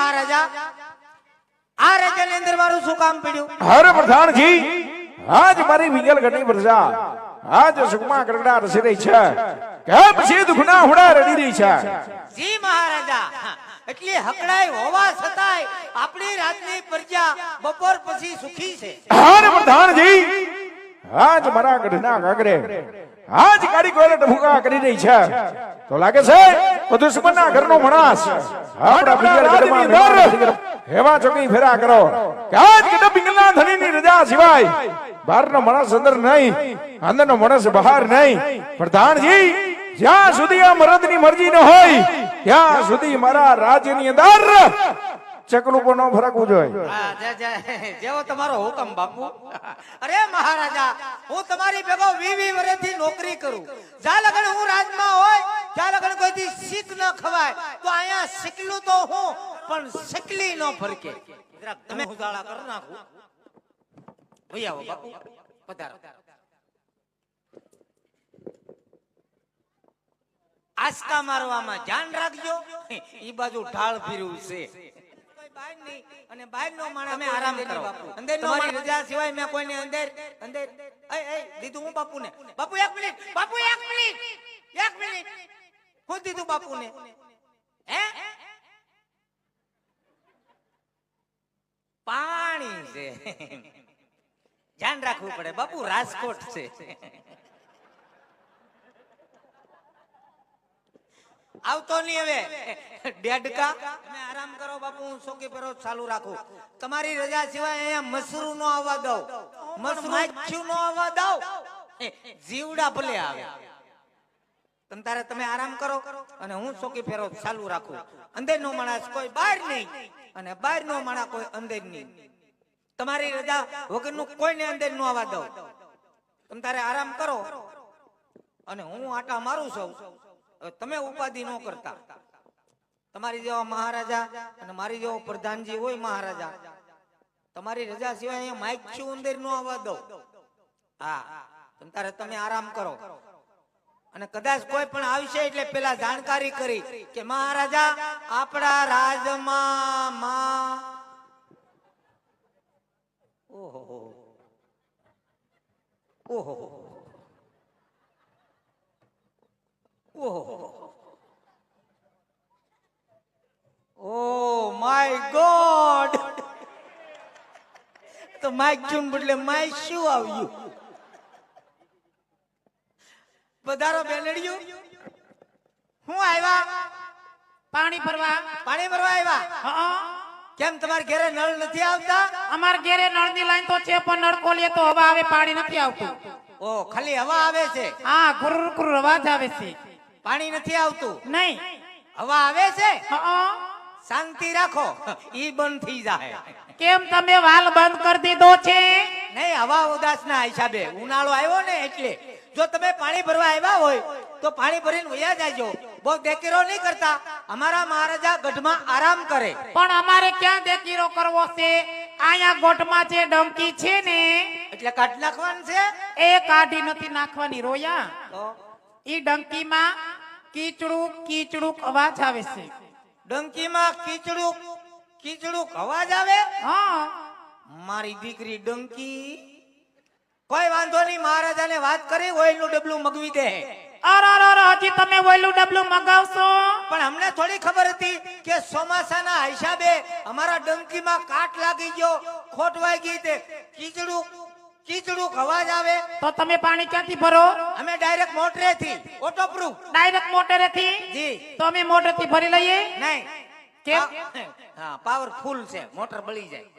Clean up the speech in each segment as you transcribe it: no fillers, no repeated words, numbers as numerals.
મહારાજા આ રાજ્યની અંદર મારું શું કામ પડ્યું? હરે પ્રધાનજી, આજ મારી વિંગલગઢની પ્રજા આજ સુખમાં ગરગડા રસી રહી છે કે પછી દુખના હુડા રડી રહી છે. જી મહારાજા, એટલી હકડાઈ હોવા છતાંય આપણી રાજની પ્રજા બપોર પછી સુખી છે. હરે પ્રધાનજી, આજ મારા ગઢના ગાગરે આજ કાળી કોયલે ટભુકા કરી રહી છે તો લાગે છે બધું સુમનના ઘરનો માણસ આપણા વિંગલગઢમાં અંદર હેવા ચોકી ફેરા કરો કે આજ કદા વિંગલના ધણીની રજા સિવાય બહારનો માણસ અંદર નહીં, અંદરનો માણસ બહાર નહીં. પ્રધાનજી, જ્યાં સુધી આ મરદની મરજી ન હોય ત્યાં સુધી મારા રાજ્યની અંદર ચકલું પણ ન ફરકવું જોઈએ. જેવો તમારો હુકમ બાપુ. અરે મહારાજા, હું તમારી ભેગો 20 વર્ષથી નોકરી કરું. જ્યાં લગન હું રાજમાં હોય ત્યાં લગન કોઈથી શીખ ન ખવાય તો અહીંયા શીખલું તો હું પણ શીખલી ન ફરકે. જરાક તમે ઉજાળા કર નાખું. ભઈ આવો બાપુ, પધારો. આસ્કા મારવામાં ધ્યાન રાખજો, ઈ બાજુ ઢાળ ફીરવું છે. અને બહાર નો માણસ તમે આરામ કરો. અંદર તમારી રજા સિવાય મેં કોઈને અંદર અંદર દીધું હું બાપુને. બાપુ 1 મિનિટ, બાપુ 1 મિનિટ, 1 મિનિટ. હું દીધું બાપુને? હે, પાણી છે. ધ્યાન રાખવું પડે બાપુ, રાજકોટ છે. આવતો નહીં હવે ડેડકા. તમે આરામ કરો બાપુ, હું સોકી પેરો ચાલુ રાખું. તમારી રજા સિવાય અહીંયા મસરૂ નો આવવા દઉં, માછું નો આવવા દઉં. જીવડા ભલે આવે. તમે આરામ કરો અને હું સોકી ફેરો ચાલુ રાખું. અંદર નો માણસ કોઈ બહાર નહીં અને બહાર નો માણસ કોઈ અંદર નહીં. તમારી રજા વગરનું કોઈને અંદર નો આવવા દઉં. તમે તારે આરામ કરો અને હું આટા મારું છું. તમે ઉપાધિ ન કરતા. તમારી જેવા મહારાજા અને મારી જેવો પ્રધાનજી હોય મહારાજા, તમારી રજા સિવાય અહીંયા માઇક છું અંદર નો આવવા દો. હા, તારે તમે આરામ કરો અને કદાચ કોઈ પણ આવશે એટલે પેલા જાણકારી કરી કે મહારાજા આપણા રાજમાં ઓહો ઓહો Oh my God! તો માઇક ચૂન બદલે માઇક શું આવ્યું? પધારો બેનડીયું. હું આવ્યા પાણી ભરવા. પાણી ભરવા આવ્યા? હા. કેમ તમારે ઘરે નળ નથી આવતા? અમાર ઘરે નળની લાઈન તો છે પણ નળ ખોલીએ તો હવા આવે, પાણી નથી આવતું. ઓ, ખાલી હવા આવે છે? હા, ગુરુર ગુરુર અવાજ આવે છે, પાણી નથી આવતું? નહીં. હવા આવે છે? હા. શાંતિ રાખો, ઈ બંધ થઈ જાય. કેમ તમે વાલ બંધ કરી દીધો છે? નહીં, હવા ઉદાસ ના હિસાબે. ઉનાળો આવ્યો ને એટલે. જો તમે પાણી ભરવા આવ્યા હોય તો પાણી ભરીને વયા જાજો. બહુ દેકીરો નહીં કરતા. અમારા મહારાજા ગઢમાં આરામ કરે. પણ અમારે ક્યાં દેકીરો કરવો છે? આયા ગોઠમાં જે ડંકી છે ને એટલે કાઢી નાખવાનું છે. એ કાઢી નથી નાખવાની રોયા. તો ઈ ડંકીમાં કીચડુક કીચડુક અવાજ આવે છે. ડંકીમાં કીચડુક કીચડુક અવાજ આવે? હા. મારી દીકરી ડંકી. કોઈ વાંધો નહીં, મહારાજાને વાત કરી ઓઇલનું ડબલું મગવી દે. અરે હજી તમે ઓઇલનું ડબલું મગાવશો? પણ અમને થોડી ખબર હતી કે ચોમાસાના હિસાબે અમારા ડંકીમાં કાટ લાગી ગયો, ખોટ વાગી તે કીચડુક કીચડુક અવાજ આવે. તો તમે પાણી ક્યાંથી ભરો? અમે ડાયરેક્ટ મોટરેથી, ઓટોપ્રૂફ. ડાયરેક્ટ મોટરેથી? જી. તો અમે મોટરથી ભરી લઈએ? નહીં. કેમ? હા, પાવર ફૂલ છે, મોટર બળી જાય.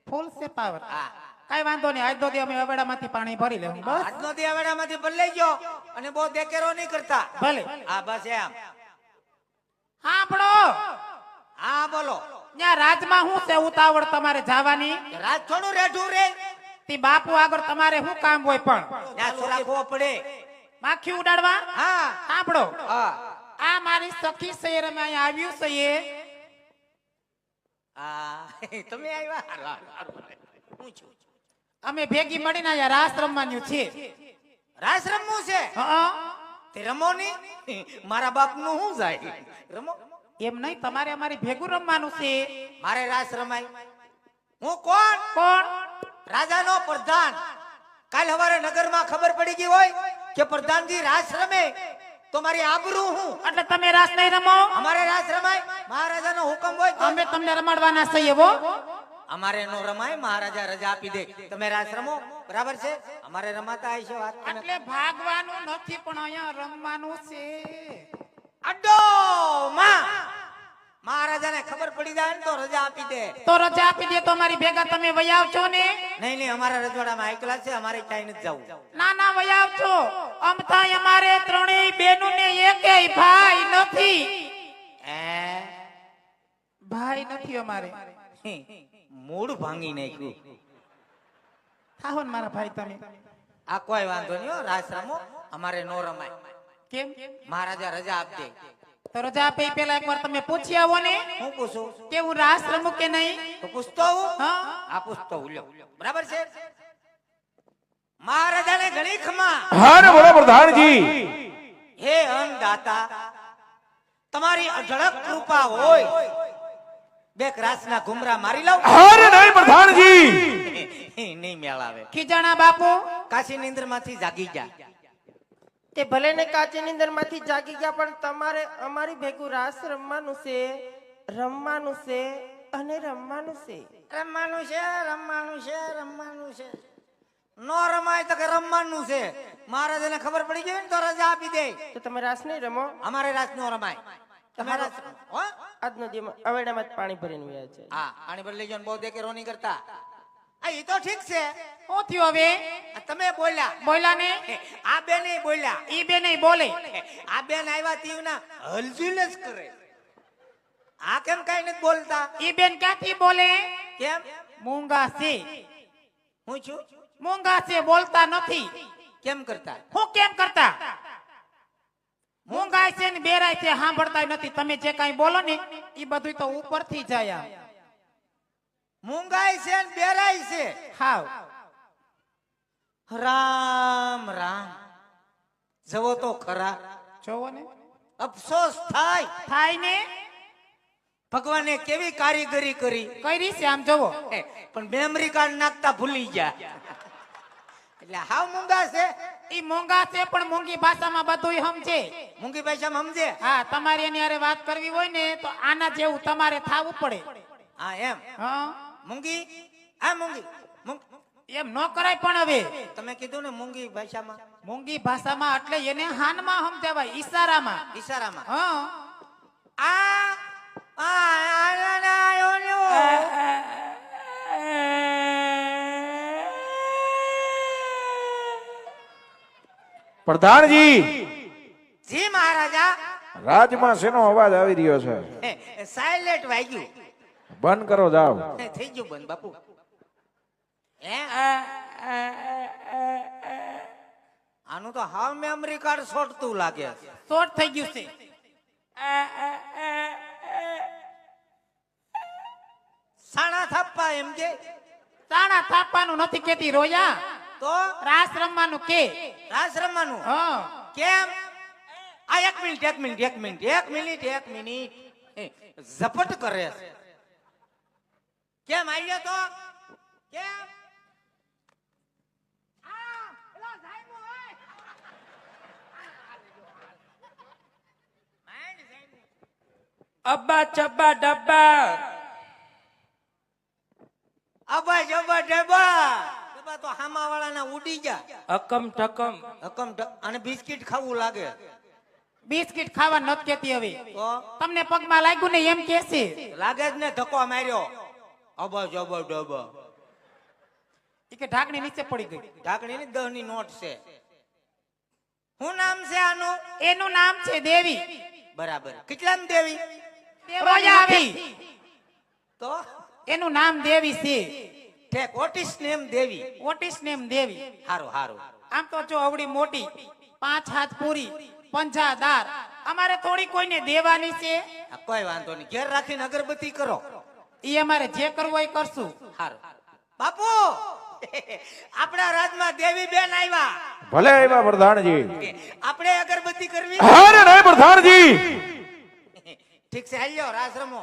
ફૂલ છે પાવર? હા, કઈ વાંધો નહીં, આજ દોધી અમે અવેડામાંથી પાણી ભરી લેવું. બસ આજનો દી અવેડામાંથી બદલાઈ ગયો અને બહુ દેકેરો નહીં કરતા. ભલે. હા, બસ એમ. હા પડો. હા, બોલો. ત્યાં રાજમાં શું છે ઉતાવળ તમારે જવાની? રાત થોડું રેઠું રે. તી બાપુ આગળ તમારે શું કામ હોય? પણ ત્યાં રાખવો પડે. માખી ઉડાડવા? હા. સાંભળો, હા. આ મારી સખી શહેર અમે અહીંયા આવ્યું છે. તમે આવ્યા? હું છું. અમે ભેગી મળીને અહીંયા રાસ રમવાનું છે. રાસ રમવું છે? હા. તે રમો ની. મારા બાપ નું શું જાય? રમો. એમ નહીં, તમારે અમારી ભેગું રમવાનું છે. મારે રાસ રમાય. હું કોણ? કોણ? રાજાનો પ્રધાન. કાલ સવારે નગરમાં ખબર પડી ગઈ હોય કે પ્રધાનજી રાસ રમે તો મારી આબરૂ હું. એટલે તમે રાસ નહીં રમો? અમારે રાસ રમાય. મહારાજાનો હુકમ હોય તો. અમે તમને રમાડવાના છીએ હો. અમારે નો રમાય. મહારાજા રજા આપી દે. તમે રાસ રમો, બરાબર છે? અમારે રમાતા હશે વાત. એટલે ભાગવાનું નથી પણ અહીંયા રમવાનું છે. અડ્ડો માં મહારાજાને ખબર પડી જાય ને તો રજા આપી દે. તો રજા આપી દે તો અમારી ભેગા તમે વહી આવજો ને. નહીં નહીં, અમારા રજવાડામાં હાઈ ક્લાસ છે. અમારે ક્યાંય નથી જવું. ના ના, વહી આવજો. અમથાય અમારે ત્રણેય બેનો ને એકેય ભાઈ નથી. ભાઈ નથી અમારે. મૂળ ભાંગી નાખ્યું. થાહો ને મારા ભાઈ તમે. આ કોઈ વાંધો નહીં હો, રાસ રમો. અમારે નો રમાય. કેમ? મહારાજા રજા આપ દે. તો રજા આપે ઈ પહેલા એકવાર તમે પૂછી આવો ને હું પૂછું? કે હું રાસ રમું કે નહીં. તો પૂછતો હું. હા, આ પૂછતો હું. લ્યો, બરાબર છે. મહારાજાને ઘણી ખમા. હારે બોલો પ્રધાનજી. હે અન્નદાતા, તમારી અઢળક કૃપા હોય બે ક્રાસના ઘુમરા મારી લઉં. હારે નહીં પ્રધાનજી. નહીં મેળ આવે. ખીજાણા બાપુ, કાશી નિંદ્રમાંથી જાગી જા. તે ભલે ને કાચી નીંદર માંથી જાગી ગયા પણ તમારે અમારી ભેગું રાસ રમવાનું છે, રમવાનું છે અને રમવાનું છે. રમવાનું છે, રમવાનું છે, રમવાનું છે. નો રમાય તો કે રમવાનું છે. મહારાજાને ખબર પડી ગઈ ને તો રજા આપી દે. તો તમે રાસ નહીં રમો. અમારે રાત નો રમાય. તમે રાત રમો, હો? આજનો દિવસ અવેડામાં જ પાણી ભરીને વ્યા છે. હા, પાણી ભરી લેજો ને બહુ દેખેરો નહીં કરતા. આ ઈ તો ઠીક છે. શું થયું હવે? આ તમે બોલ્યા. બોલ્યા ને? આ બે નહીં બોલ્યા. ઈ બે નહીં બોલે. આ બેન આવ્યા તીવના હલઝુલ જ કરે. આ કેમ કઈ નથી બોલતા? ઈ બેન ક્યાંથી બોલે? કેમ? મૂંગા છે. હું છું? મૂંગા છે, બોલતા નથી. કેમ કરતા? હું કેમ કરતા? મૂંગા છે ને બેરાય છે, સાંભળતા નથી. તમે જે કાંઈ બોલો ને ઈ બધું તો ઉપરથી જાય. મૂંગાઈ છે ને બેરાઈ છે. હાવ રામ રામ. જવો તો ખરા. જોવો ને, અફસોસ થાય. થાય ને. ભગવાને કેવી કારીગરી કરી. કરી છે આમ જોવો. પણ મેમરી કાર્ડ નાખતા ભૂલી ગયા. એટલે હાવ મૂંગા છે. ઈ મૂંગા છે પણ મૂંગી ભાષામાં બધુંય સમજે. મૂંગી ભાષામાં સમજે. હા, તમારે એની હારે વાત કરવી હોય ને તો આના જેવું તમારે થાવું પડે. હા એમ. હા, મૂંગી. આ મૂંગી. એમ ન કરાય. પણ હવે તમે કીધું ને મૂંગી ભાષામાં. મૂંગી ભાષામાં એટલે એને હાનમાં સમજાવાય, ઈશારામાં. ઈશારામાં. હા, પ્રધાનજી. જી મહારાજા. રાજમાં શેનો અવાજ આવી રહ્યો છે? સાયલેન્ટ વાગ્યું. બંધ કરો જાવ. થઈ ગયું બંધ બાપુ. આનું તો હાવ મેમરી કાર્ડ છોડતું લાગે. શોર્ટ થઈ ગયું છે. સાણા થાપ્પા એમ કે. તાણા થાપવાનું નથી કેતી રોયા. તો રાસ રમવાનું કે. રાસ રમવાનું. હા, કેમ? આ એક મિનિટ એક મિનિટ એક મિનિટ એક મિનિટ એક મિનિટ. ઝપટ કરે છે. કેમ આવ્યો તો? કેમ? અબ્બા ચબ્બા ડબ્બા અબા જબા ડબા. ડબા તો હામા વાળાના ઉડી ગયા. અકમ ટકમ અને બિસ્કિટ ખાવું લાગે. બિસ્કિટ ખાવા નથી કેતી હવે. તો તમને પગમાં લાગ્યું ને એમ કે છે. લાગે જ ને ધક્કો માર્યો. અબા જબા ડબા. ઈ કે ઢાકણી નીચે પડી ગઈ. ઢાકણીની 10 ની નોટ છે. શું નામ છે આનું? એનું નામ છે દેવી. બરાબર. કેટલામ દેવી? રોયા આવી. તો એનું નામ દેવી છે. ઠેક ઓટિસ નેમ દેવી. ઓટિસ નેમ દેવી. હારું હારું. આમ તો જો અવડી મોટી, 5 હાથ પૂરી, પંજાદાર. અમારે થોડી કોઈને દેવાની છે. આ કોઈ વાંધો નહીં. ઘેર રાખીને અગરબત્તી કરો. ઈ અમારે જે કરવું હોય કરશું. હારું. બાપુ આપણા રાજમાં દેવી બેન આવ્યા. ભલે આવ્યા પ્રધાનજી. આપણે અગરબત્તી કરવી. હારે નહીં પ્રધાનજી. ઠીક છે હાલ્યો રાસ રમો